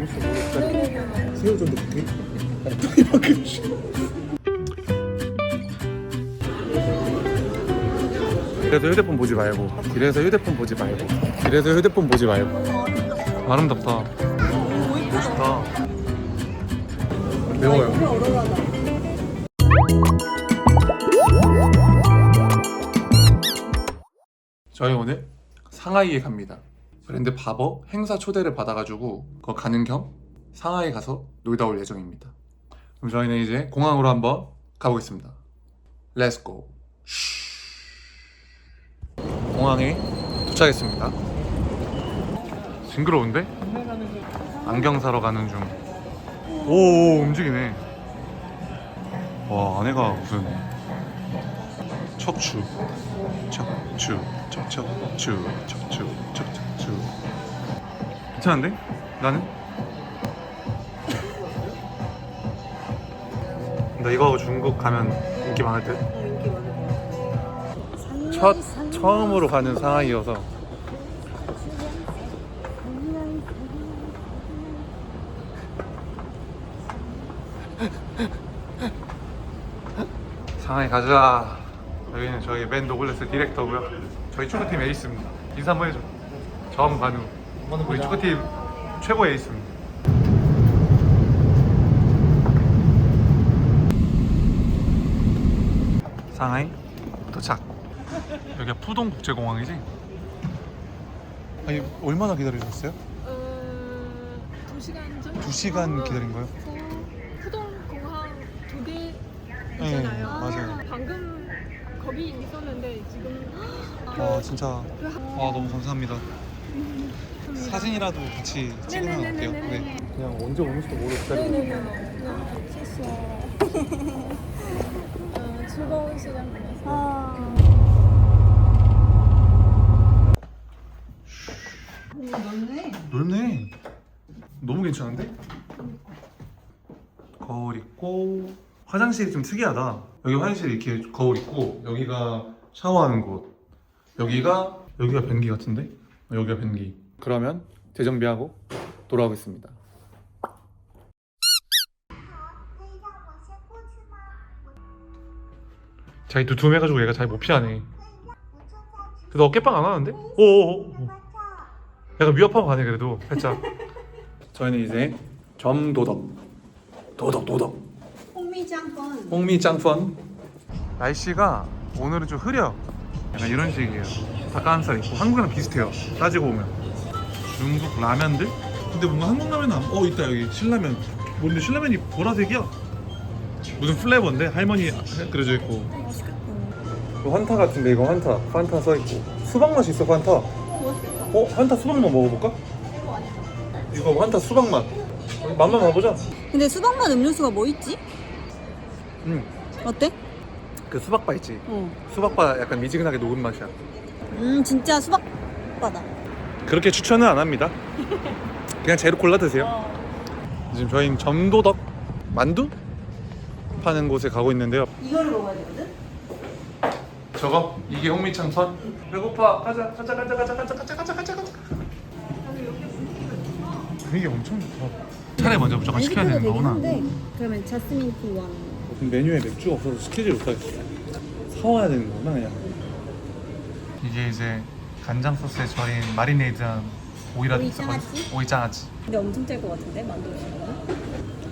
음식 모르겠다. 새우 쫀득쿠키? 이만큼. 그래도 휴대폰 보지 말고. 이래서 휴대폰 보지 말고. 이래서 휴대폰 보지 말고. 아름답다. 멋있다. 매워요. 저희 오늘 상하이에 갑니다. 브랜드 바버 행사 초대를 받아가지고 그거 가는 겸 상하이 가서 놀다 올 예정입니다. 그럼 저희는 이제 공항으로 한번 가보겠습니다. 렛츠고. 공항에 도착했습니다. 징그러운데? 안경 사러 가는 중. 오, 움직이네. 와, 안에가 무슨 척추 척추 척척추 척추 척척추. 괜찮은데? 나는? 나 이거 중국 가면 인기 많을 듯? 처음으로 가는 상하이여서. 상하이 가자. 여기는 저희 맨 노블레스 디렉터고요. 저희 축구팀 에이스입니다. 인사 한번 해줘. 정관우. 우리 축구팀 최고 에이스입니다. 상하이 도착. 여기가 푸동국제공항이지? 아니, 얼마나 기다리셨어요? 2시간 정도? 2시간 기다린 거예요? 푸동공항 2대 네, 있잖아요. 맞아요. 방금 거기 있었는데 지금 진짜. 너무 감사합니다. 사진이라도 같이 찍으면 어때요? 네. 그냥 언제 오는지도 모르고 기다리고. 즐거운 시간 보내세요. 넓네. 너무 괜찮은데? 거울 있고. 화장실이 좀 특이하다. 여기 화장실이 이렇게 거울 있고, 여기가 샤워하는 곳, 여기가 변기 같은데? 여기가 변기. 그러면 재정비하고 돌아오겠습니다. 자기 두툼해가지고 얘가 잘 못 피하네. 그래도 어깨빵 안 하는데? 오오오. 약간 위협하고 가네. 그래도 살짝. 저희는 이제 점도덕. 도덕 홍미짱펀. 날씨가 오늘은 좀 흐려. 약간 이런 식이에요. 닭가슴살 있고 한국이랑 비슷해요. 따지고 보면. 중국 라면들? 근데 뭔가 한국 라면은 있다. 여기 신라면. 뭔데 신라면이 보라색이야? 무슨 플레버인데? 할머니 그려져 있고. 이거 환타 같은데. 이거 환타. 판타 써있고. 수박 맛이 있어. 판타. 환타 수박맛 먹어볼까? 이거 환타 수박맛. 맛만 봐보자. 근데 수박맛 음료수가 뭐 있지? 어때? 그 수박바 있지? 수박바 약간 미지근하게 녹은 맛이야. 진짜 수박바다. 그렇게 추천은 안 합니다. 그냥 재료 골라 드세요. 지금 저희는 점도덕 만두 파는 곳에 가고 있는데요. 이거를 먹어야 되거든? 저거? 이게 홍미창선? 배고파. 가자. 분위기 엄청 좋다. 차라리 먼저 무조건 시켜야 되는 거구나. 그러면 자스민 티 왕. 메뉴에 맥주가 없어서 시키지 못하겠어. 사와야 되는 거구나 그냥. 이게 이제 간장 소스에 절인 마리네이드한 오이라도 오이장아찌? 오이장아찌. 근데 엄청 짤 것 같은데 만두 먹으면?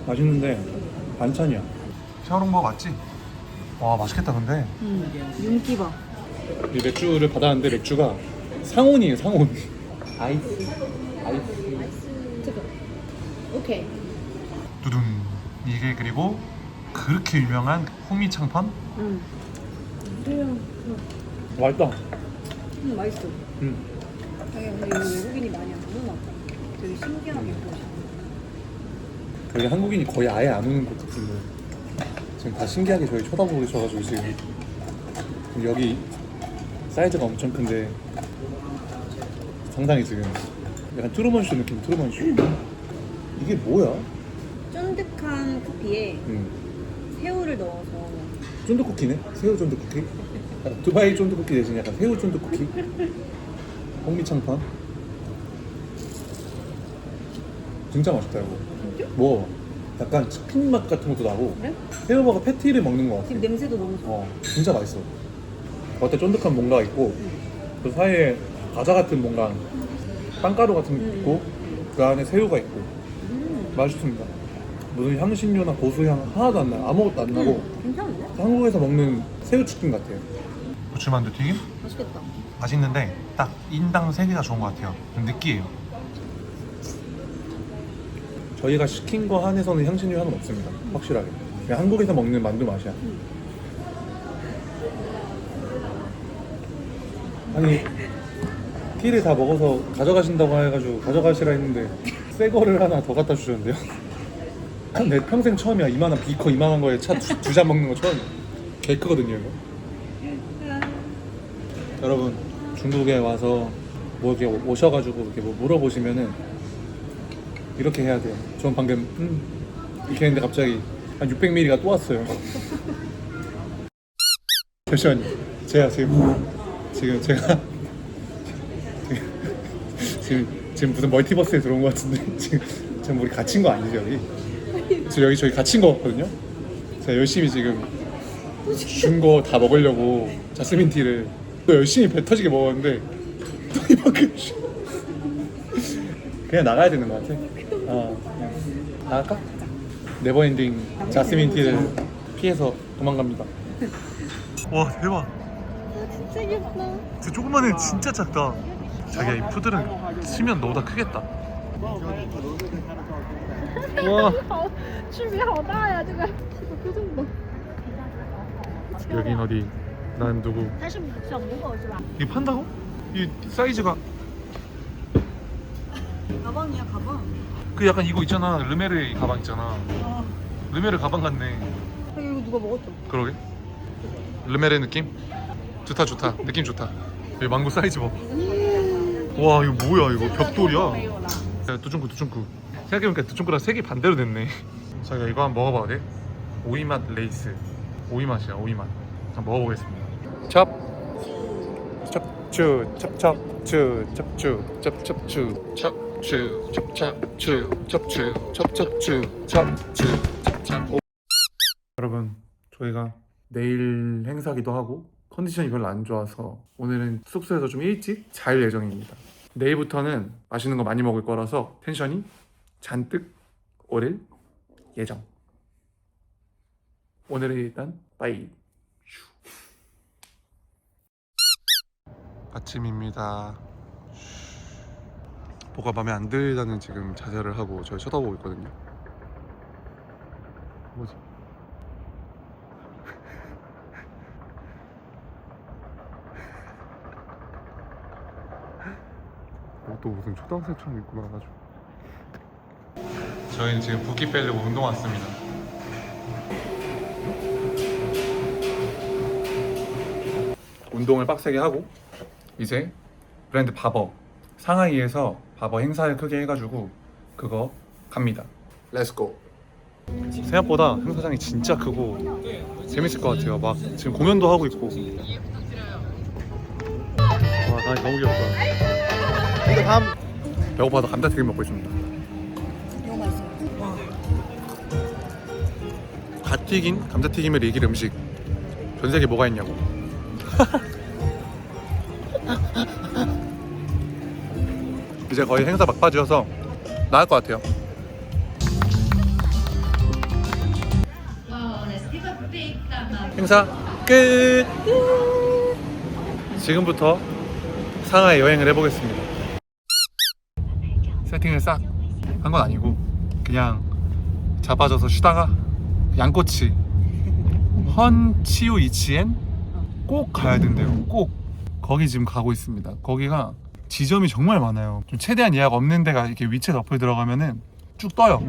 맛있는데 반찬이야. 샤오롱바 맞지? 와, 맛있겠다. 근데 윤기바. 이 맥주를 받았는데 맥주가 상온이에요. 상온. 아이스. 잠깐. 오케이. 두둔. 이게 그리고 그렇게 유명한 홍미창펀? 맛있다. 맛있어. 자기가 근데 이거 외국인이 많이 안 오나 봐. 되게 신기하게 보시네. 여기 한국인이 거의 아예 안 오는 곳 같은데 지금 다 신기하게 저희 쳐다보고 있어가지고 지금 여기 사이즈가 엄청 큰데 상당히 지금 약간 트루먼쇼 느낌. 트루먼쇼. 이게 뭐야? 쫀득한 커피에 새우를 넣어서. 쫀득쿠키네? 새우 쫀득쿠키? 두바이 쫀득쿠키 대신 약간 새우 쫀득쿠키? 홍미창판? 진짜 맛있다 이거. 진짜? 뭐 약간 치킨 맛 같은 것도 나고 그래? 새우버거 패티를 먹는 것 같아. 지금 냄새도 너무 좋아. 진짜 맛있어. 겉에 쫀득한 뭔가 있고 그 사이에 과자 같은 뭔가 빵가루 같은 게 있고 그 안에 새우가 있고 맛있습니다. 무슨 향신료나 고수향 하나도 안 나요. 아무것도 안 나고 괜찮은데? 한국에서 먹는 새우치킨 같아요. 부추만두 튀김? 맛있겠다. 맛있는데 딱 인당 3개가 좋은 것 같아요. 좀 느끼해요. 저희가 시킨 거 한에서는 향신료 향은 없습니다. 확실하게. 그냥 한국에서 먹는 만두 맛이야. 아니 티를 다 먹어서 가져가신다고 해가지고 가져가시라 했는데 새 거를 하나 더 갖다 주셨는데요. 내 평생 처음이야. 이만한 비커 이만한 거에 차 두 잔 먹는 거 처음이야. 개 크거든요 이거. 여러분 중국에 와서 뭐 이렇게 오셔가지고 이렇게 뭐 물어보시면은 이렇게 해야 돼요. 전 방금 이렇게 했는데 갑자기 한 600ml가 또 왔어요. 잠시만요. 제가 제가 지금 무슨 멀티버스에 들어온 것 같은데 지금 우리 갇힌 거 아니죠 여기? 지금 여기 저희 갇힌 거 같거든요. 제가 열심히 지금 준 거 다 먹으려고 자스민 티를 또 열심히 배 터지게 먹었는데 또 이만큼 그냥 나가야 되는 것 같아. 그냥 나갈까? 네버엔딩 자스민 티를 피해서 도망갑니다. 와 대박. 진짜 귀엽다. 진짜 조그만해. 진짜 작다. 자기야 이 푸들은 치면 너보다 크겠다. 와 区别好大呀，这个표정 봐. 여긴 어디? 난 누구? 它是小母狗是吧？ 이거 판다고? 이 사이즈가 가방이야 가방. 그 약간 이거 있잖아. 르메르 가방 있잖아. 르메르 가방 같네. 이거 누가 먹었죠? 그러게. 르메르 느낌? 좋다 좋다. 느낌 좋다. 여기 망고 사이즈 봐. 와 이거 뭐야 이거 벽돌이야. 야, 두둥크 생각해보니까 두둥크랑 색이 반대로 됐네. 자기가 이거 한번 먹어봐도 돼? 오이맛 레이스. 오이맛이야 오이맛. 한번 먹어보겠습니다. 찹 찹추 찹찹추 찹추 찹찹추 찹추 찹찹추 찹추 찹찹추 찹추 찹찹. 여러분 저희가 내일 행사기도 하고 컨디션이 별로 안 좋아서 오늘은 숙소에서 좀 일찍 잘 예정입니다. 내일부터는 맛있는 거 많이 먹을 거라서 텐션이 잔뜩 오를 예정. 오늘은 일단 빠이. 아침입니다. 뭐가 마음에 안 들다는 지금 자세를 하고 저를 쳐다보고 있거든요. 뭐지? 또 무슨 초등학생처럼 입고 나와가지고. 저희는 지금 붓기 빼려고 운동 왔습니다. 운동을 빡세게 하고 이제 브랜드 바버 상하이에서 바버 행사를 크게 해가지고 그거 갑니다. 렛츠고. 생각보다 행사장이 진짜 크고 재밌을 것 같아요. 막 지금 공연도 하고 있고. 와 강아지 너무 귀엽다. 이거 다음 배고파서 감자튀김 먹고 있습니다. 너무 맛있어. 갓 튀긴 감자튀김을 이길 음식 전 세계 뭐가 있냐고. 이제 거의 행사 막바지여서 나을 것 같아요. 행사 끝. 지금부터 상하이 여행을 해보겠습니다. 세팅을 싹 한 건 아니고 그냥 자빠져서 쉬다가 양꼬치 헌치우 이치엔 꼭 가야 된대요. 꼭 거기 지금 가고 있습니다. 거기가 지점이 정말 많아요. 좀 최대한 예약 없는 데가 이렇게 위챗 어플 들어가면은 쭉 떠요.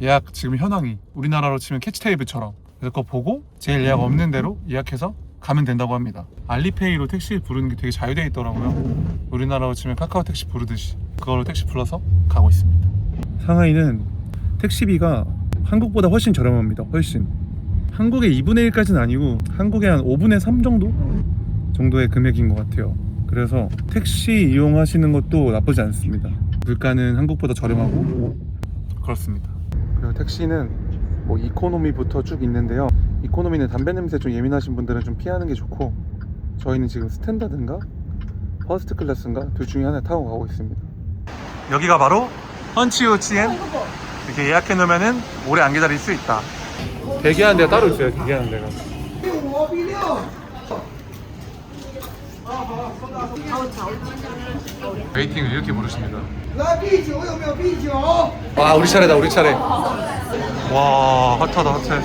예약 지금 현황이 우리나라로 치면 캐치테이블처럼. 그래서 그거 보고 제일 예약 없는 데로 예약해서 가면 된다고 합니다. 알리페이로 택시 부르는 게 되게 잘 돼 있더라고요. 우리나라로 치면 카카오 택시 부르듯이 그걸로 택시 불러서 가고 있습니다. 상하이는 택시비가 한국보다 훨씬 저렴합니다. 훨씬. 한국의 2분의 1까지는 아니고 한국의 한 5분의 3 정도의 금액인 것 같아요. 그래서 택시 이용하시는 것도 나쁘지 않습니다. 물가는 한국보다 저렴하고 그렇습니다. 그리고 택시는 뭐 이코노미부터 쭉 있는데요. 이코노미는 담배 냄새 좀 예민하신 분들은 좀 피하는 게 좋고, 저희는 지금 스탠다드인가 퍼스트 클래스인가 둘 중에 하나 타고 가고 있습니다. 여기가 바로 헌치우치엔. 이렇게 예약해 놓으면은 오래 안 기다릴 수 있다. 대기하는 데가 따로 있어요. 대기하는 데가. 웨이팅을 이렇게 부르십니다. 와, 우리 차례다, 우리 차례. 와, 핫하다, 핫해.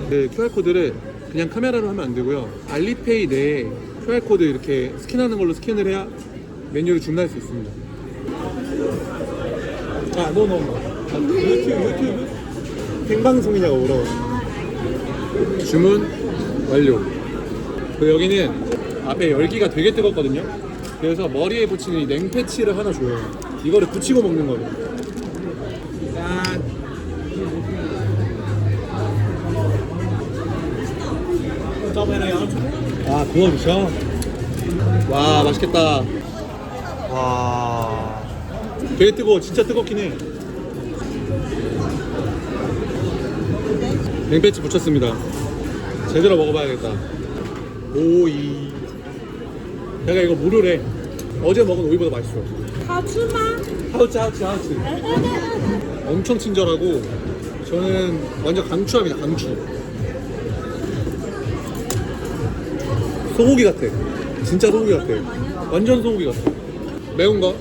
네, QR코드를 그냥 카메라로 하면 안 되고요. 알리페이 내에 QR코드 이렇게 스캔하는 걸로 스캔을 해야 메뉴를 주문할 수 있습니다. 아, 유튜브? 생방송이냐고 물어. 주문 완료. 그리고 여기는 앞에 열기가 되게 뜨겁거든요. 그래서 머리에 붙이는 이 냉패치를 하나 줘요. 이거를 붙이고 먹는 거예요. 짠. 아, 구워주셔? 와, 맛있겠다. 와, 되게 뜨거워. 진짜 뜨겁긴 해. 냉패치 붙였습니다. 제대로 먹어봐야겠다. 오이. 내가 이거 무료래. 어제 먹은 오이보다 맛있어. 하우츠. 엄청 친절하고, 저는 완전 강추합니다. 강추. 소고기 같아. 진짜 소고기 같아. 완전 소고기 같아. 매운 거.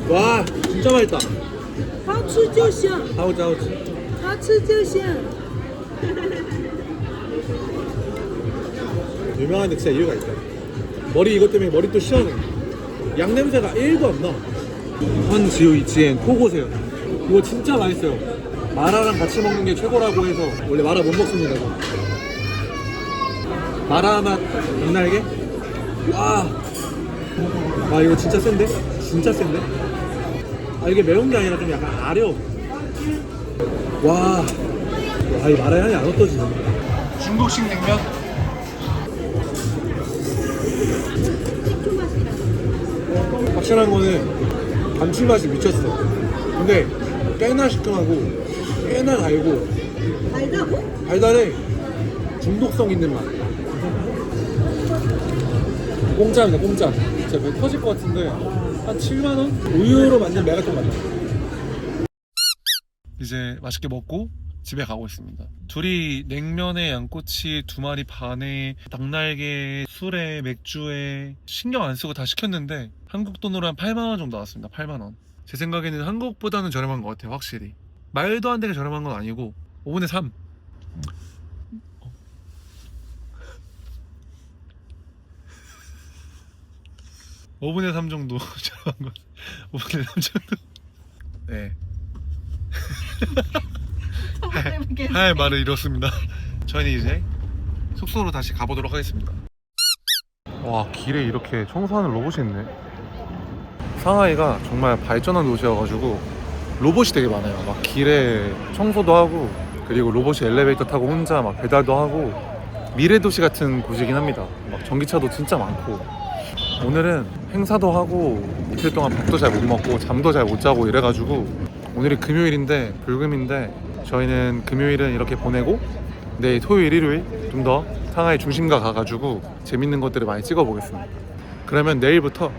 와, 진짜 맛있다. 好吃就香， 하우츠. 好吃就香。 유명한데 진짜 이유가 있다. 머리 이것 때문에 머리 또 시원해. 양 냄새가 1도 안 나. 헌지우이치엔 포고세요. 이거 진짜 맛있어요. 마라랑 같이 먹는 게 최고라고 해서 원래 마라 못 먹습니다. 마라 맛 빛날게. 와 이거 진짜 센데? 진짜 센데? 아, 이게 매운 게 아니라 좀 약간 아려. 이 마라 향이 안 흩어지네. 중국식 냉면. 확실한 거는 감칠맛이 미쳤어. 근데 꽤나 시큼하고 꽤나 달고 달달해. 중독성 있는 맛. 공짜입니다. 공짜. 진짜 배 터질 것 같은데 한 7만원? 우유로 만든 메가톤 같아. 이제 맛있게 먹고 집에 가고 있습니다. 둘이 냉면에 양꼬치 2마리 반에 닭날개 술에 맥주에 신경 안 쓰고 다 시켰는데 한국 돈으로 한 8만원 정도 나왔습니다. 8만원. 제 생각에는 한국보다는 저렴한 것 같아요. 확실히 말도 안 되게 저렴한 건 아니고 5분의 3. 5분의 3 정도 저렴한 것. 5분의 3 정도. 네. 할 말을 잃었습니다. 저희는 이제 숙소로 다시 가보도록 하겠습니다. 와, 길에 이렇게 청소하는 로봇이 있네. 상하이가 정말 발전한 도시여가지고 로봇이 되게 많아요. 막 길에 청소도 하고, 그리고 로봇이 엘리베이터 타고 혼자 막 배달도 하고, 미래 도시 같은 곳이긴 합니다. 막 전기차도 진짜 많고. 오늘은 행사도 하고 이틀 동안 밥도 잘 못 먹고 잠도 잘 못 자고 이래가지고 오늘이 금요일인데 불금인데 저희는 금요일은 이렇게 보내고 내일 토요일 일요일 좀 더 상하이 중심가 가가지고 재밌는 것들을 많이 찍어 보겠습니다. 그러면 내일부터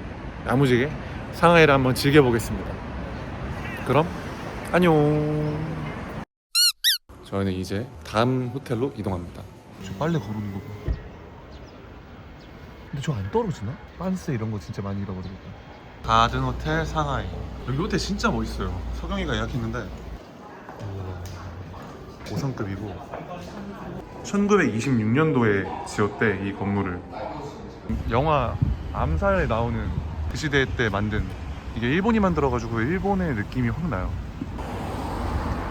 야무지게 상하이를 한번 즐겨보겠습니다. 그럼 안녕. 저희는 이제 다음 호텔로 이동합니다. 저 빨래 거르는 거 봐. 근데 저 안 떨어지나? 빤스 이런 거 진짜 많이 잃어버리겠다. 가든 호텔 상하이. 여기 호텔 진짜 멋있어요. 석영이가 예약했는데 5성급이고 1926년도에 지었대. 이 건물을. 영화 암살에 나오는 그 시대 때 만든, 이게 일본이 만들어가지고 일본의 느낌이 확 나요.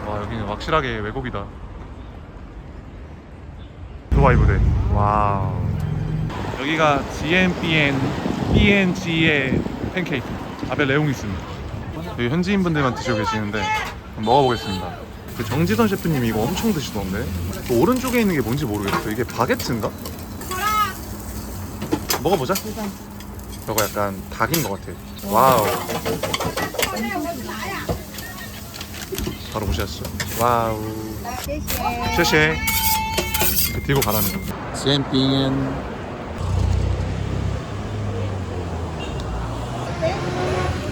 와, 여기는 확실하게 외국이다. 드와이 부대. 와우. 여기가 BNG의 팬케이크. 앞에 내용이 있습니다. 여기 현지인분들만 드시고 계시는데 한번 먹어보겠습니다. 그 정지선 셰프님이 이거 엄청 드시던데. 그 오른쪽에 있는 게 뭔지 모르겠어. 이게 바게트인가? 먹어보자. 저거 약간 닭인 것 같아. 와우. 바로 보셨죠? 와우. 쉐쉐. 이렇게 들고 가라는 거. 젠핑.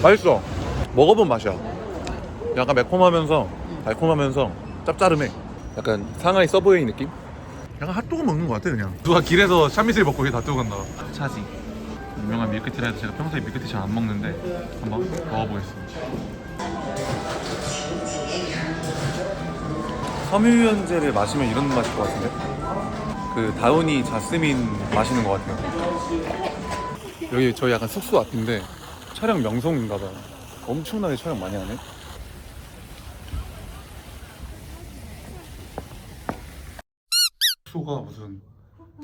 맛있어. 먹어본 맛이야. 약간 매콤하면서 달콤하면서 짭짤해. 약간 상하이 서브웨이 느낌? 약간 핫도그 먹는 것 같아 그냥. 누가 길에서 샤미슬 먹고 이게 핫도그 간다. 차지. 유명한 밀크티라 해서 제가 평소에 밀크티 잘 안 먹는데 한번 먹어보겠습니다. 섬유유연제를 마시면 이런 맛일 것 같은데? 그 다우니 자스민 마시는 것 같아요. 여기 저희 약간 숙소 앞인데 촬영 명성인가 봐요. 엄청나게 촬영 많이 하네. 숙소가 무슨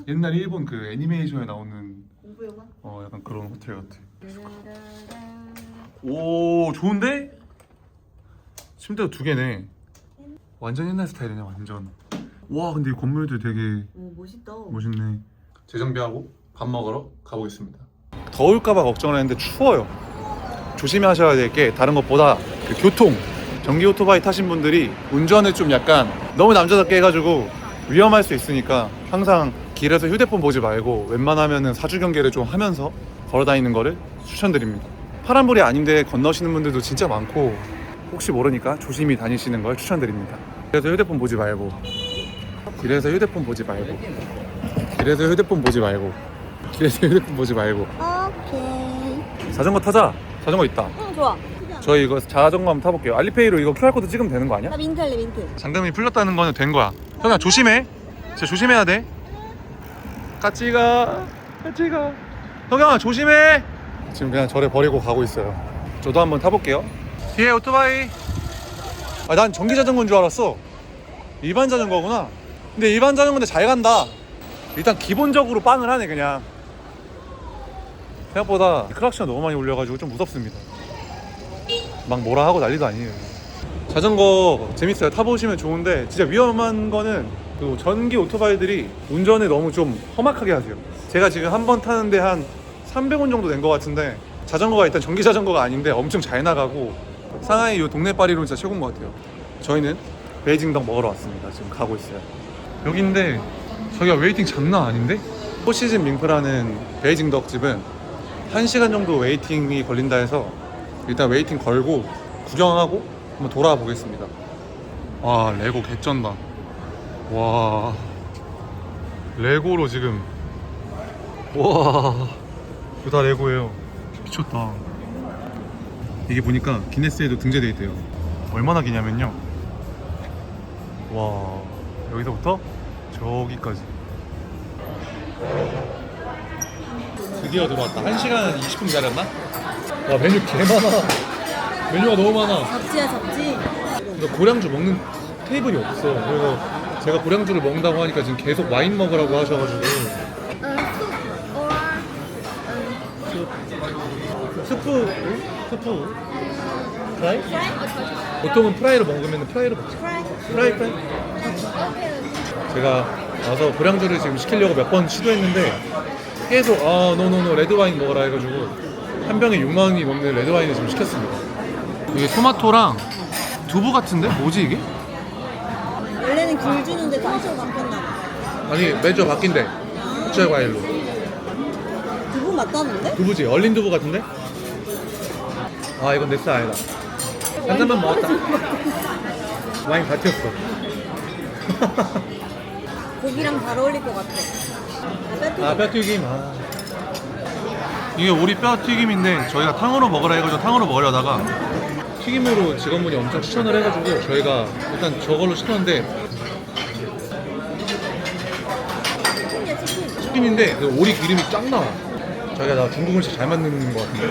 옛날 일본 그 애니메이션에 나오는 공부영화? 약간 그런 호텔 같아. 오 좋은데? 침대도 2개네. 완전 옛날 스타일이네 완전. 와 근데 이 건물들 되게 오 멋있다. 멋있네. 재정비하고 밥 먹으러 가보겠습니다. 더울까봐 걱정을 했는데 추워요. 조심하셔야 될 게 다른 것보다 그 교통. 전기 오토바이 타신 분들이 운전을 좀 약간 너무 남자답게 해가지고 위험할 수 있으니까 항상 길에서 휴대폰 보지 말고 웬만하면은 사주 경계를 좀 하면서 걸어다니는 거를 추천드립니다. 파란불이 아닌데 건너시는 분들도 진짜 많고 혹시 모르니까 조심히 다니시는 걸 추천드립니다. 그래서 휴대폰 보지 말고 길에서 휴대폰 보지 말고 길에서 휴대폰 보지 말고 길에서 휴대폰 보지 말고. 오케이. 자전거 타자. 자전거 있다. 응, 좋아. 저희 이거 자전거 한번 타볼게요. 알리페이로 이거 QR코드 찍으면 되는 거 아니야? 나 민트 할래, 민트. 잠금이 풀렸다는 거는 된 거야. 현아 조심해. 진짜 조심해야 돼. 같이 가. 형아 조심해. 지금 그냥 저를 버리고 가고 있어요. 저도 한번 타볼게요. 뒤에 오토바이. 난 전기 자전거인 줄 알았어. 일반 자전거구나. 근데 일반 자전거인데 잘 간다. 일단 기본적으로 빵을 하네 그냥. 생각보다 클락션 너무 많이 울려가지고 좀 무섭습니다. 막 뭐라 하고 난리도 아니에요. 자전거 재밌어요. 타보시면 좋은데 진짜 위험한 거는 그 전기 오토바이들이 운전을 너무 좀 험악하게 하세요. 제가 지금 한 번 타는데 한 300원 정도 낸 것 같은데 자전거가 일단 전기 자전거가 아닌데 엄청 잘 나가고 상하이 요 동네 파리로 진짜 최고인 것 같아요. 저희는 베이징덕 먹으러 왔습니다. 지금 가고 있어요. 여기인데 저기가 웨이팅 장난 아닌데? 포시즌 밍프라는 베이징덕 집은 1시간 정도 웨이팅이 걸린다 해서 일단 웨이팅 걸고 구경하고 한번 돌아와 보겠습니다. 와 레고 개쩐다. 와 레고로 지금 와 이거 다 레고예요. 미쳤다. 이게 보니까 기네스에도 등재되어 있대요. 얼마나 기냐면요 와 여기서부터 저기까지 드디어 들어왔다. 1시간 20분 기다렸나? 와 메뉴 개 많아. 메뉴가 너무 많아. 잡지야 잡지. 근데 고량주 먹는 테이블이 없어. 그래서 제가 고량주를 먹는다고 하니까 지금 계속 와인 먹으라고 하셔가지고 스프 프라이? 보통은 프라이로 먹으면 프라이로 먹지. 프라이 제가 와서 고량주를 지금 시키려고 몇 번 시도했는데 계속 노노노 레드와인 먹으라 해가지고 한 병에 6만 원이 넘는 레드와인을 지금 시켰습니다. 이게 토마토랑 두부 같은데? 뭐지 이게? 원래는 귤 주는데 통째로 바꾼다. 아니 매주 바뀐대. 흑철 과일로. 두부 맞다는데? 두부지? 얼린 두부 같은데? 아 이건 내 스타일 아니다. 한 잔만 먹었다. 와인 다 튀었어. 고기랑 잘 어울릴 것 같아. 뼈튀김. 이게 우리 뼈튀김인데 저희가 탕으로 먹으라 해가지고 탕으로 먹으려다가 튀김으로 직원분이 엄청 추천을 해가지고 저희가 일단 저걸로 시켰는데 치킨인데 그 오리 기름이 쫙 나와. 자기가 나 중국 음식 잘 만드는 것 같은데.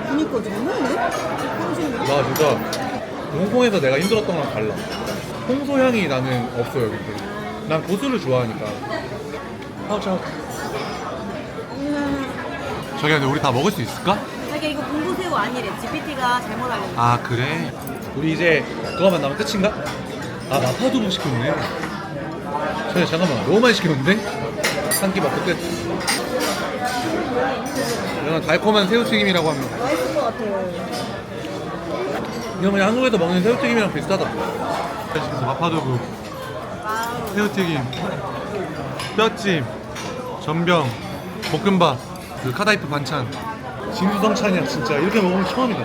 그니까 잘 먹네? 나 진짜 홍콩에서 내가 힘들었던 거랑 달라. 홍소 향이 나는 없어요 여기. 난 고수를 좋아하니까. 자기야 근데 우리 다 먹을 수 있을까? 자기 이거 공부새우 아니래. GPT가 잘못 알렸네. 아 그래? 우리 이제 그거만 나면 끝인가? 아 마파두부 시켰네. 잠깐만 너무 많이 시켰는데? 한 끼 먹고 끝. 이건 달콤한 새우튀김이라고 합니다. 맛있을 것 같아요. 이거 그냥 한국에서 먹는 새우튀김이랑 비슷하다. 그래서 마파두부, 새우튀김, 뼈찜, 전병, 볶음밥, 그 카다이프 반찬. 진수성찬이야 진짜. 이렇게 먹으면 처음이다.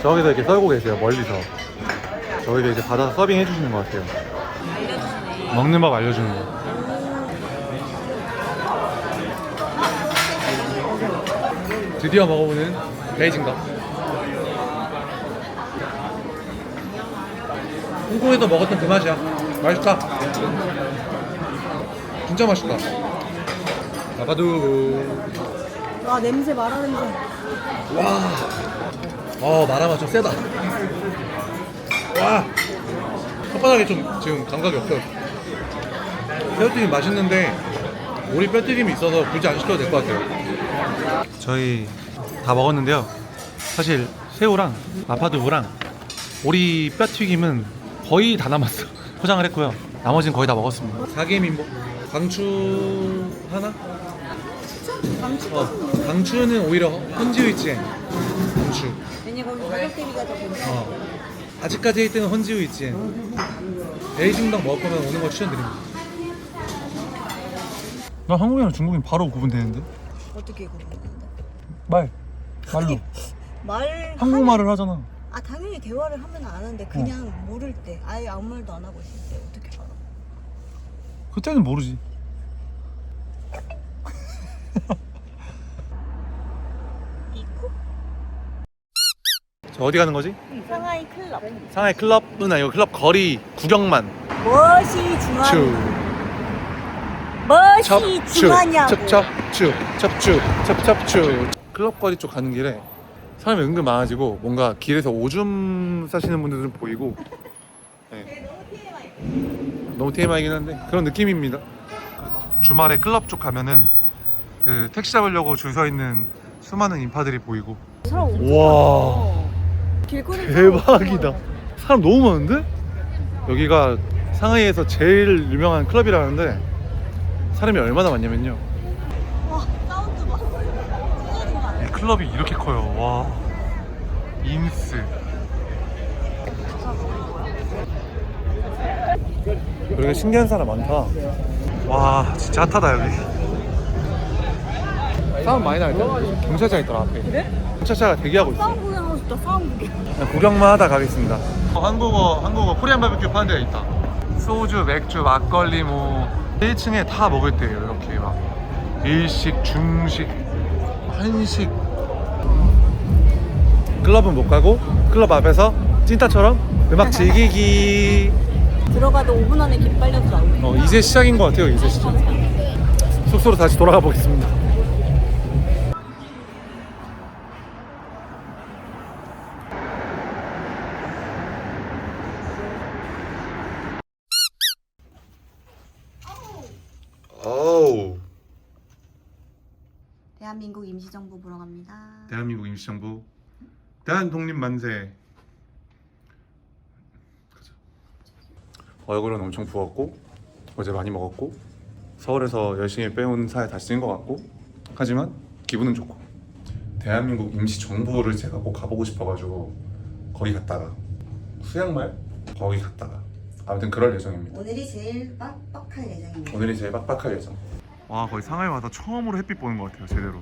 저기서 이렇게 썰고 계세요 멀리서. 저희가 이제 받아서 서빙 해주시는 것 같아요. 알려주시네. 먹는 법 알려주는 거. 드디어 먹어보는 베이징덕. 홍콩에서 먹었던 그 맛이야. 맛있다. 진짜 맛있다. 마파두부. 와 냄새 마라 냄새. 와. 마라맛 좀 세다. 와. 혓바닥에 좀 지금 감각이 없어요. 새우튀김 맛있는데 오리 뼈튀김이 있어서 굳이 안 시켜도 될 것 같아요. 저희 다 먹었는데요. 사실 새우랑 마파두부랑 오리 뼈튀김은 거의 다 남았어. 포장을 했고요. 나머지는 거의 다 먹었습니다. 사계민보 강추 하나? 강추는 오히려 헌지우이찌엔 강추. 왜냐 거기 가격 대비가 더 괜찮아. 아직까지 1등은 헌지우이찌엔. 베이징덕 먹을 거면 오는 거 추천드립니다. 나 한국이랑 중국인 바로 구분되는데? 어떻게 구분하는데? 말로 말 한국말을 하잖아. 아 당연히 대화를 하면 아는데 그냥 모를 때 아예 아무 말도 안 하고 있을 때 어떻게 알아? 그때는 모르지. 이코? 저 어디 가는 거지? 상하이 클럽. 상하이 클럽은 아니고 클럽 거리 구경만. 무엇이 중요한? 무엇이 중요하냐고. 첩첩추 클럽 거리 쪽 가는 길에 사람이 은근 많아지고 뭔가 길에서 오줌 싸시는 분들도 보이고. 네. 너무 TMI이긴 한데 그런 느낌입니다. 주말에 클럽 쪽 가면은 그 택시 잡으려고 줄 서 있는 수많은 인파들이 보이고. 사람 엄청 와 많아. 길거리 대박이다. 사람 너무 많은데? 여기가 상하이에서 제일 유명한 클럽이라는데 사람이 얼마나 많냐면요. 와 사운드 봐. 이 클럽이 이렇게 커요. 와 인스. 그러게 신기한 사람 많다. 와 진짜 핫하다 여기. 싸움 많이 날 때 경찰차 있더라 앞에. 그래? 경찰차가 대기하고 있어. 싸움 구경하고 싶다. 싸움 구경. 그냥 구경만 하다 가겠습니다. 한국어 코리안 바비큐 파는 데가 있다. 소주, 맥주, 막걸리 뭐 1층에 다 먹을 때예요. 이렇게 막 일식, 중식, 한식. 클럽은 못 가고 클럽 앞에서 찐따처럼 음악 즐기기. 들어가도 5분 안에 깃발려도 나오네. 이제 시작인 것 같아요. 이제 시작. 숙소로 다시 돌아가 보겠습니다. 어우. 대한민국 임시정부 보러 갑니다. 대한민국 임시정부 대한독립만세. 가자. 얼굴은 엄청 부었고 어제 많이 먹었고 서울에서 열심히 빼온 살 다시 찐 것 같고 하지만 기분은 좋고 대한민국 임시정부를 제가 꼭 가보고 싶어가지고 거기 갔다가 수양말 거기 갔다가 아무튼 그럴 예정입니다. 오늘이 제일 빡빡할 예정입니다. 오늘이 제일 빡빡할 예정. 와 거의 상하이 와서 처음으로 햇빛 보는 것 같아요. 제대로.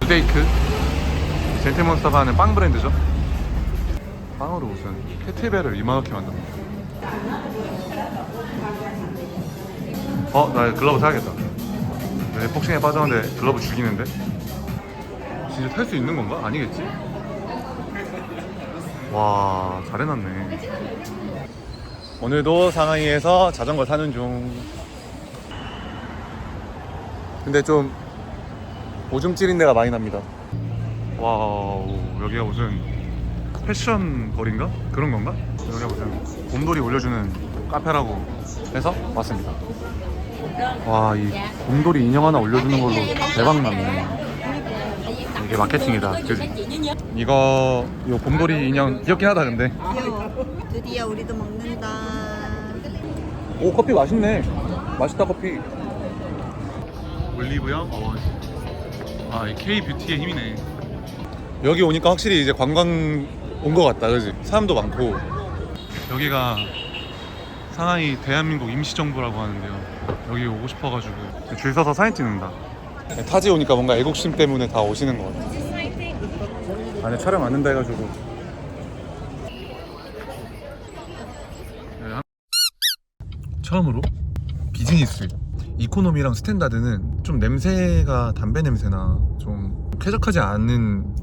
뉴데이크 젠틀몬스터가 하는 빵 브랜드죠. 빵으로 무슨 캐티벨을 이만하게 만듭니다. 나 글러브 사야겠다. 내 복싱에 빠졌는데 글러브 죽이는데? 진짜 탈 수 있는 건가? 아니겠지? 와 잘 해놨네. 오늘도 상하이에서 자전거 타는 중. 근데 좀 오줌 찌린 데가 많이 납니다. 와우 여기가 무슨 패션 거리인가? 그런 건가? 여기가 무슨 곰돌이 올려주는 카페라고 해서 왔습니다. 와 이 곰돌이 인형 하나 올려주는 걸로 대박 났네. 이게 마케팅이다. 그지? 이거 곰돌이 인형 귀엽긴 하다. 근데 귀여워. 드디어 우리도 먹는다. 오 커피 맛있네. 맛있다 커피. 올리브영 아, 이 K-뷰티의 힘이네. 여기 오니까 확실히 이제 관광 온 것 같다, 그지? 사람도 많고. 여기가 상하이 대한민국 임시정부라고 하는데요. 여기 오고 싶어가지고 줄 서서 사진 찍는다. 타지 오니까 뭔가 애국심 때문에 다 오시는 것 같아. 안에 촬영 안 된다 해가지고. 처음으로 비즈니스. 이코노미랑 스탠다드는 좀 냄새가 담배 냄새나 좀 쾌적하지 않은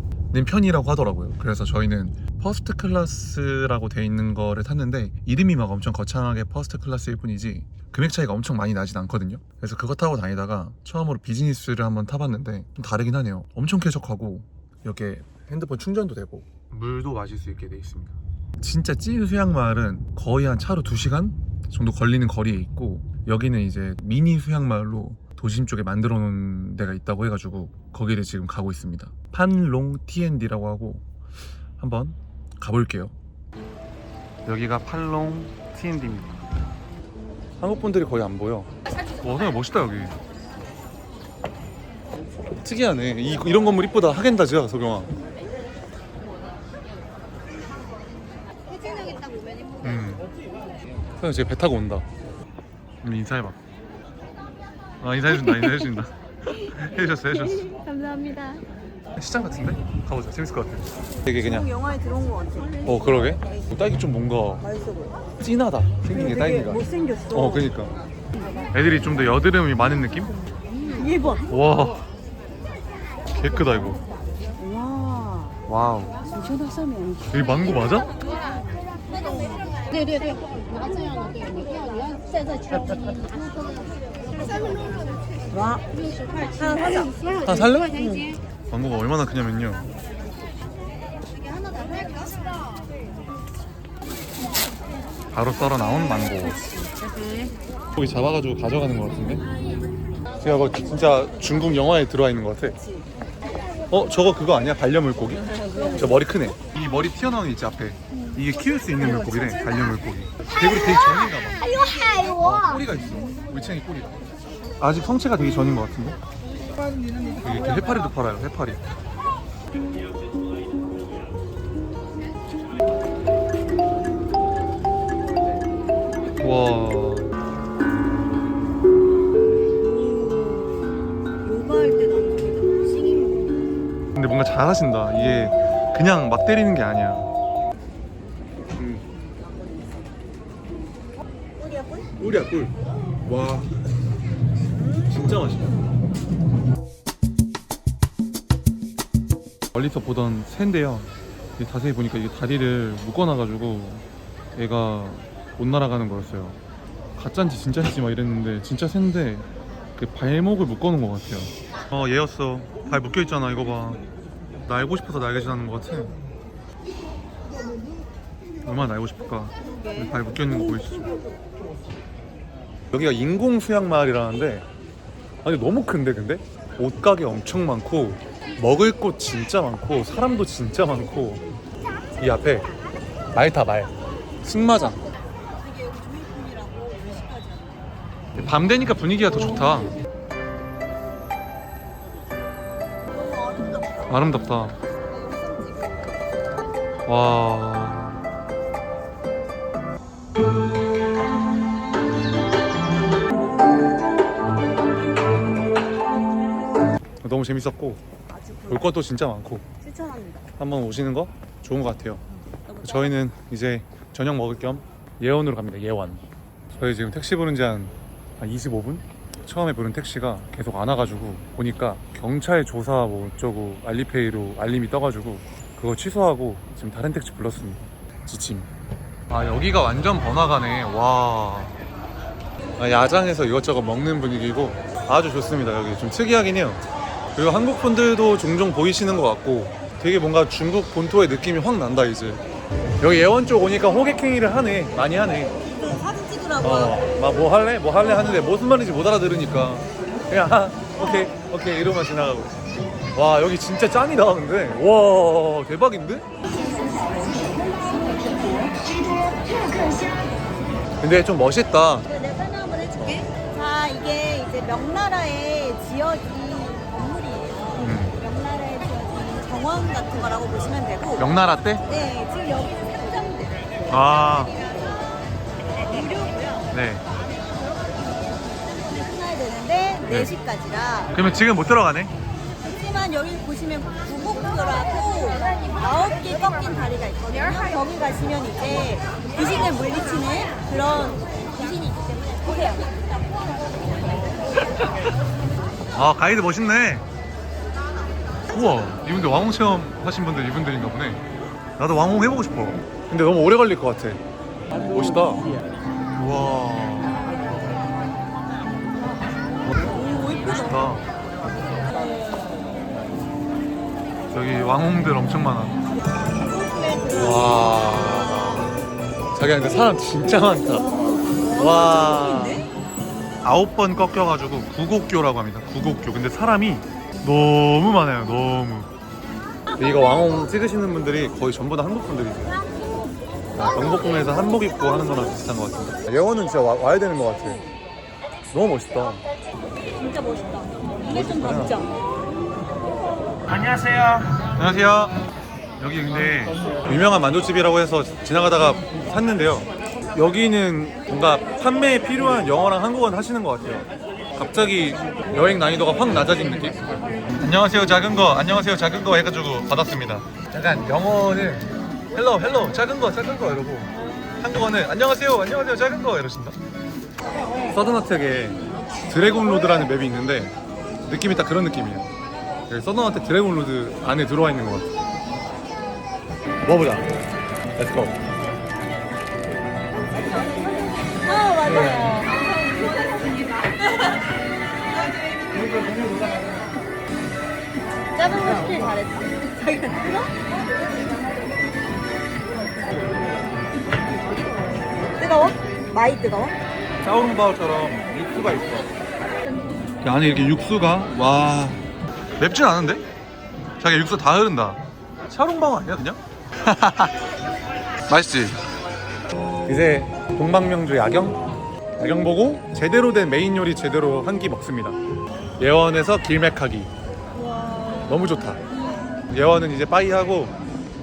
편이라고 하더라고요. 그래서 저희는 퍼스트 클래스라고 돼 있는 거를 탔는데 이름이 막 엄청 거창하게 퍼스트 클래스일 뿐이지 금액 차이가 엄청 많이 나진 않거든요. 그래서 그거 타고 다니다가 처음으로 비즈니스를 한번 타봤는데 좀 다르긴 하네요. 엄청 쾌적하고 여기에 핸드폰 충전도 되고 물도 마실 수 있게 돼 있습니다. 진짜 찐 수양마을은 거의 한 차로 2시간 정도 걸리는 거리에 있고, 여기는 이제 미니 수양마을로 도심 쪽에 만들어 놓은 데가 있다고 해가지고 거기를 지금 가고 있습니다. 판롱 T&D라고 하고 한번 가볼게요. 여기가 판롱 T&D입니다. 한국 분들이 거의 안 보여. 와, 정말 멋있다 여기. 특이하네. 이런 건물 이쁘다. 하겐다즈야, 소경아. 그냥 지금 배 타고 온다. 인사해봐. 아, 인사해준다. 인사해준다. 해주셨어. 감사합니다. 시장 같은데? 가보자. 재밌을 것 같아. 되게 그냥 영화에 들어온 것 같아. 그러게. 딸기 좀 뭔가 맛있어 보여. 진하다. 생긴 게 딸기가. 못생겼어. 그니까. 애들이 좀 더 여드름이 많은 느낌? 얘 봐. 와, 개 크다 이거. 와. 와우. 진짜 닭살이 아니지. 여기 망고 맞아? 对对对，拿这样的，对，你要在这敲一。 와. 하나 사자. 하나 살래? 망고가 얼마나 크냐면요. 바로 썰어 나온 망고. 거기 잡아가지고 가져가는 것 같은데? 제가 뭐 진짜 중국 영화에 들어와 있는 것 같아. 저거 그거 아니야? 반려물고기? 저 머리 크네. 이 머리 튀어나오는 게 있지 앞에. 이게 키울 수 있는 물고기래. 반려물고기. 개구리 되게 전인가 봐. 꼬리가 있어. 물챙이 꼬리가. 아직 성체가 되기 전인 것 같은데? 여기 이렇게 해파리도 팔아요. 해파리. 와. 요가할 때 나는 저기다 싱잉. 근데 뭔가 잘하신다. 이게 그냥 막 때리는 게 아니야. 꿀이야 꿀? 꿀이야 꿀. 와, 진짜 맛있다. 멀리서 보던 새인데요. 자세히 보니까 이게 다리를 묶어놔가지고 얘가 못 날아가는 거였어요. 가짜인지 진짜인지 막 이랬는데 진짜 새인데 그 발목을 묶어놓은 것 같아요. 얘였어. 발 묶여있잖아. 이거 봐. 날고 싶어서 날개짓하는 것 같아. 얼마나 날고 싶을까. 발 묶여있는 거 보이시죠? 여기가 인공 수양마을이라는데 아니 너무 큰데 근데? 옷가게 엄청 많고 먹을 곳 진짜 많고 사람도 진짜 많고 이 앞에 말 타 말 승마장. 이게 여기 조이품이라고 10시까지. 밤 되니까 분위기가 더 좋다. 너무 아름답다. 아름답다. 와. 너무 재밌었고 볼 것도 진짜 많고 추천합니다. 한번 오시는 거 좋은 것 같아요. 저희는 이제 저녁 먹을 겸 예원으로 갑니다. 예원. 저희 지금 택시 부른 지 한 25분? 처음에 부른 택시가 계속 안 와가지고 보니까 경찰 조사 뭐 어쩌고 알리페이로 알림이 떠가지고 그거 취소하고 지금 다른 택시 불렀습니다. 지침. 아, 여기가 완전 번화가네. 와. 야장에서 이것저것 먹는 분위기고 아주 좋습니다. 여기 좀 특이하긴 해요. 그리고 한국 분들도 종종 보이시는 것 같고 되게 뭔가 중국 본토의 느낌이 확 난다 이제. 여기 예원 쪽 오니까 호객행위를 하네. 많이 하네. 이거 사진 찍으라고. 막 뭐 할래? 뭐 할래? 하는데 무슨 말인지 못 알아들으니까 그냥 오케이 이러면 지나가고. 와, 여기 진짜 짱이다 근데. 와, 대박인데? 근데 좀 멋있다. 내가 설명 한번 해줄게. 자, 이게 이제 명나라의 지역이 건물이에요. 정원 같은 거라고 보시면 되고. 명나라 때? 네, 지금 여기는 상점들. 아, 무료고요. 네. 끝나야 되는데 네. 4시까지라. 그러면 지금 못 들어가네? 하지만 여기 보시면 구곡교라고 9개 꺾인 다리가 있거든요. 거기 가시면 이제 귀신을 물리치는 그런 귀신이 있기 때문에 보세요. 아, 가이드 멋있네. 우와, 이분들 왕홍 체험 하신 분들 이분들인가 보네. 나도 왕홍 해보고 싶어. 근데 너무 오래 걸릴 것 같아. 멋있다. 우와. 오, 이쁘다. 멋있다. 저기 왕홍들 엄청 많아. 와. 자기야, 근데 사람 진짜 많다. 와. 9번 꺾여가지고 구곡교라고 합니다. 구곡교. 근데 사람이 너무 많아요. 너무. 이거 왕홍 찍으시는 분들이 거의 전부 다 한국 분들이세요. 경복궁에서 한복 입고 하는 거랑 비슷한 것 같은데. 예원은 진짜 와야 되는 것 같아. 너무 멋있다. 진짜 멋있다. 이게 좀 담자. 안녕하세요. 안녕하세요. 여기 근데 유명한 만두집이라고 해서 지나가다가 샀는데요. 여기는 뭔가 판매에 필요한 영어랑 한국어는 하시는 것 같아요. 갑자기 여행 난이도가 확 낮아진 느낌? 안녕하세요 작은 거, 안녕하세요 작은 거 해가지고 받았습니다. 약간 영어는 헬로 작은 거 이러고, 한국어는 안녕하세요 안녕하세요 작은 거 이러신다. 서든어택에 드래곤 로드라는 맵이 있는데 느낌이 딱 그런 느낌이에요. 서든어택 드래곤 로드 안에 들어와 있는 것 같아요. 먹어보자. Let's go. 맞아요. 작은 거 시킬 잘했다. 자기가 들어? 뜨거워? 많이 뜨거워? 샤오롱바오처럼 육수가 있어. 그 안에 이렇게 육수가, 와, 맵진 않은데? 자기 육수 다 흐른다. 샤오롱바오 아니야 그냥? 맛있지? 이제 동방명주 야경 보고 제대로 된 메인 요리 제대로 한 끼 먹습니다. 예원에서 길맥하기. 너무 좋다. 예원은 이제 빠이하고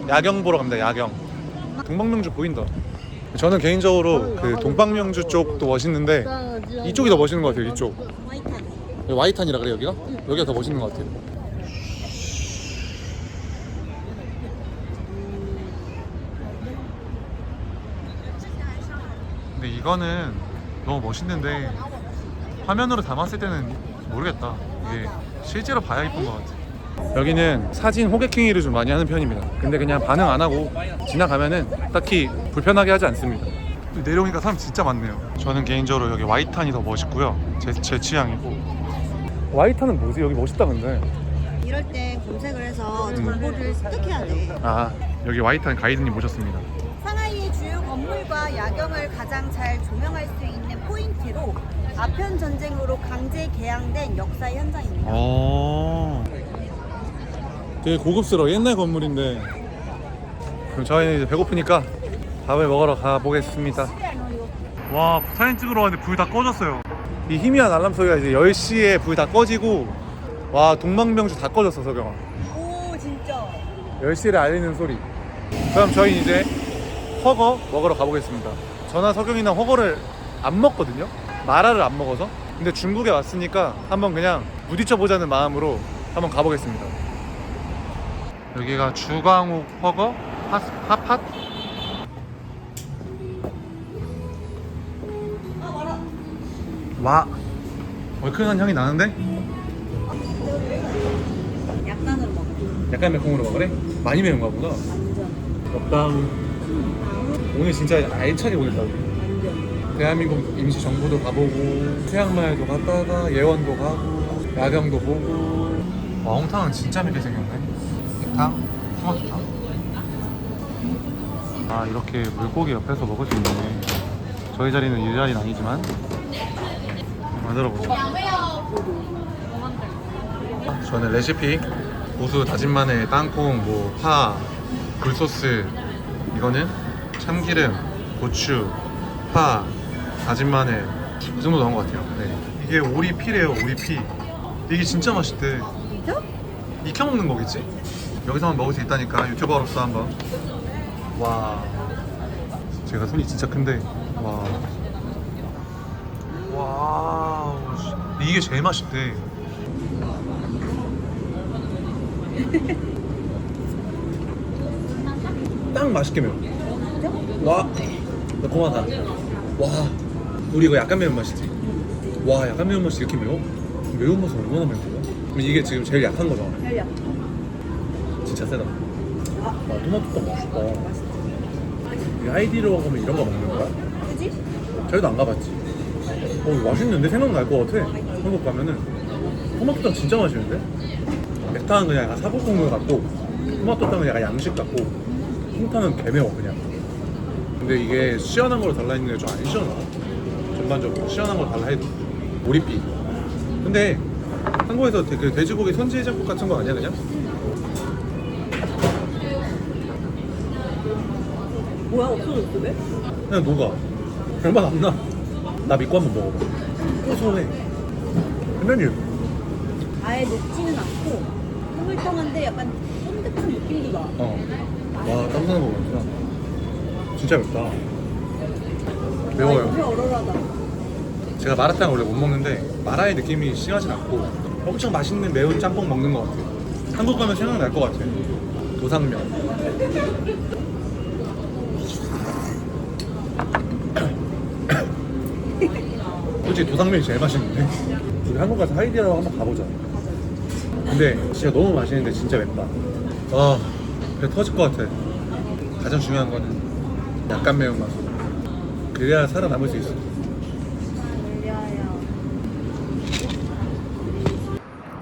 야경 보러 갑니다. 야경. 동방명주 보인다. 저는 개인적으로 그 동방명주 쪽도 멋있는데 이쪽이 더 멋있는 것 같아요. 이쪽. 와이탄이라 그래 여기가? 여기가 더 멋있는 것 같아요. 근데 이거는 너무 멋있는데 화면으로 담았을 때는 모르겠다. 이게 실제로 봐야 이쁜 것 같아. 여기는 사진 호객행위를 좀 많이 하는 편입니다. 근데 그냥 반응 안 하고 지나가면은 딱히 불편하게 하지 않습니다. 내려오니까 사람 진짜 많네요. 저는 개인적으로 여기 와이탄이 더 멋있고요. 제 취향이고. 와이탄은 뭐지? 여기 멋있다 근데. 이럴 때 검색을 해서 정보를 습득해야 돼. 아, 여기 와이탄 가이드님 모셨습니다. 상하이의 주요 건물과 야경을 가장 잘 조명할 수 있는 포인트로 아편 전쟁으로 강제 개양된 역사 현장입니다. 되게 고급스러워. 옛날 건물인데. 그럼 저희는 이제 배고프니까 밥을 먹으러 가보겠습니다. 와, 사진 찍으러 왔는데 불 다 꺼졌어요. 이 희미한 알람 소리가 이제 10시에 불 다 꺼지고, 와, 동방명주 다 꺼졌어, 석영아. 오, 진짜. 10시를 알리는 소리. 그럼 저희 이제 허거 먹으러 가보겠습니다. 저나 석영이나 허거를 안 먹거든요. 마라를 안 먹어서. 근데 중국에 왔으니까 한번 그냥 부딪혀보자는 마음으로 한번 가보겠습니다. 여기가 주광욱 허거 핫 와, 얼큰한 향이 나는데? 약간으로 먹어. 약간 매콤으로 먹으래? 많이 매운가 보다. 먹방 오늘 진짜 알차게 보냈다. 대한민국 임시정부도 가보고 태양마을도 갔다가 예원도 가고 야경도 보고. 와, 홍탕은 진짜 맵게 생겼네. 백탕, 토마토탕. 아, 이렇게 물고기 옆에서 먹을 수 있네. 저희 자리는 이 자리는 아니지만 만들어보죠. 저는 레시피 고수, 다진 마늘, 땅콩, 파, 굴소스. 이거는 참기름, 고추, 파, 다진 마늘 이 정도 넣은 것 같아요. 네. 이게 오리피래요. 오리피. 이게 진짜 맛있대. 진짜? 익혀 먹는 거겠지? 여기서만 먹을 수 있다니까 유튜버로서 한번. 와, 제가 손이 진짜 큰데 와, 와우, 이게 제일 맛있대. 딱 맛있게 매워. 와, 매콤하다. 와, 우리 이거 약간 매운맛이지? 와, 약간 매운맛이 이렇게 매워? 매운맛은 얼마나 매운 거야? 그럼 이게 지금 제일 약한 거잖아. 제일 약. 진짜 세다. 와, 토마토떡 맛있다. 이 하이디로 가면 이런 거 먹는 거야? 그지? 저희도 안 가봤지. 이거 맛있는데? 생각날 것 같아. 한국 가면은 토마토떡 진짜 맛있는데? 맥타는 그냥 약간 사골국물 같고 토마토떡은 약간 양식 같고 홍타는 개매워 그냥. 근데 이게 시원한 걸로 달라있는데 좀 안 시원하다. 전반적으로 시원한 걸 달라 해도 몰입비. 근데 한국에서 그 돼지고기 선지해장국 같은 거 아니야 그냥? 뭐야 없어졌어 왜? 그냥 녹아. 별맛 안 나. 나 믿고 한번 먹어봐. 고소해. 메뉴. 아예 녹지는 않고 흐물덩한데 약간 쫀득한 느낌도 나. 와, 땀나는 거 같구나. 진짜 맵다. 매워요. 아, 얼얼하다. 제가 마라탕 원래 못 먹는데 마라의 느낌이 심하진 않고 엄청 맛있는 매운 짬뽕 먹는 것 같아요. 한국 가면 생각날 것 같아요. 도상면. 솔직히 도상면이 제일 맛있는데 우리 한국 가서 하이디라고 한번 가보자. 근데 진짜 너무 맛있는데 진짜 맵다. 와, 배 터질 것 같아. 가장 중요한 거는 약간 매운맛. 그래야 살아남을 수 있어.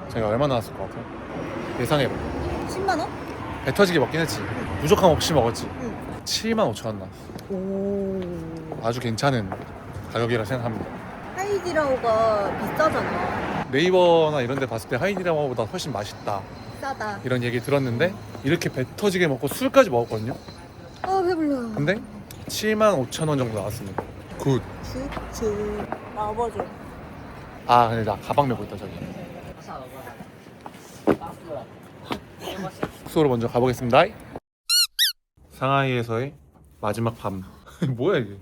제가 얼마 나왔을 것 같아요? 예상해봐. 10만 원? 배 터지게 먹긴 했지. 부족함 없이 먹었지. 응. 75,000원 나왔어. 오. 아주 괜찮은 가격이라 생각합니다. 하이디라오가 비싸잖아. 네이버나 이런 데 봤을 때 하이디라마보다 훨씬 맛있다 싸다. 이런 얘기 들었는데 이렇게 배 터지게 먹고 술까지 먹었거든요. 아 배불러. 근데 75,000원 정도 나왔습니다. 굿. 굿. 아버지. 아, 근데 나 가방 메고 있다 저기. 숙소로 먼저 가보겠습니다. 상하이에서의 마지막 밤. 뭐야 이게.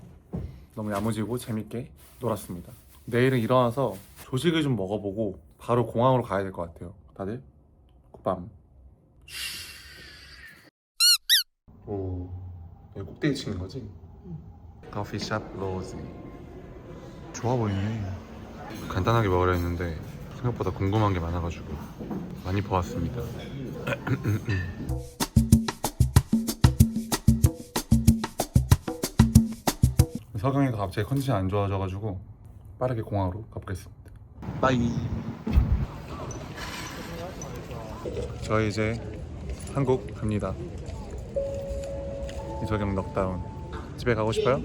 너무 야무지고 재밌게 놀았습니다. 내일은 일어나서 조식을 좀 먹어보고 바로 공항으로 가야 될 것 같아요. 다들 굿밤. 오, 여기 꼭대기 치는 거지? 커피숍 로즈. 좋아 보이네. 간단하게 먹으려 했는데 생각보다 궁금한 게 많아가지고 많이 보았습니다. 서경이가 갑자기 컨디션이 안 좋아져가지고 빠르게 공항으로 가보겠습니다. 빠이. 저희 이제 한국 갑니다. 이석영 넉다운. 집에 가고 싶어요?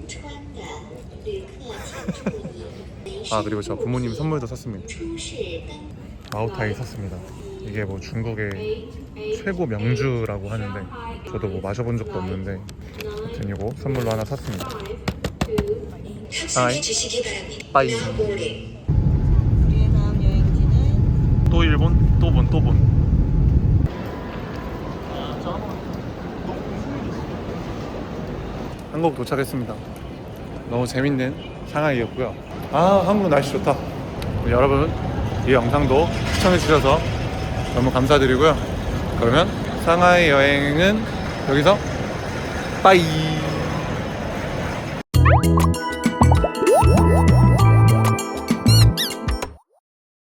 아, 그리고 저 부모님 선물도 샀습니다. 마오타이 샀습니다. 이게 뭐 중국의 최고 명주라고 하는데 저도 뭐 마셔본 적도 없는데 하여튼 이거 선물로 하나 샀습니다. 하이 빠이. 우리의 다음 여행지는 또 일본? 또 본. 한국 도착했습니다. 너무 재밌는 상하이였고요. 아, 한국 날씨 좋다. 여러분 이 영상도 시청해주셔서 너무 감사드리고요. 그러면 상하이 여행은 여기서 빠이.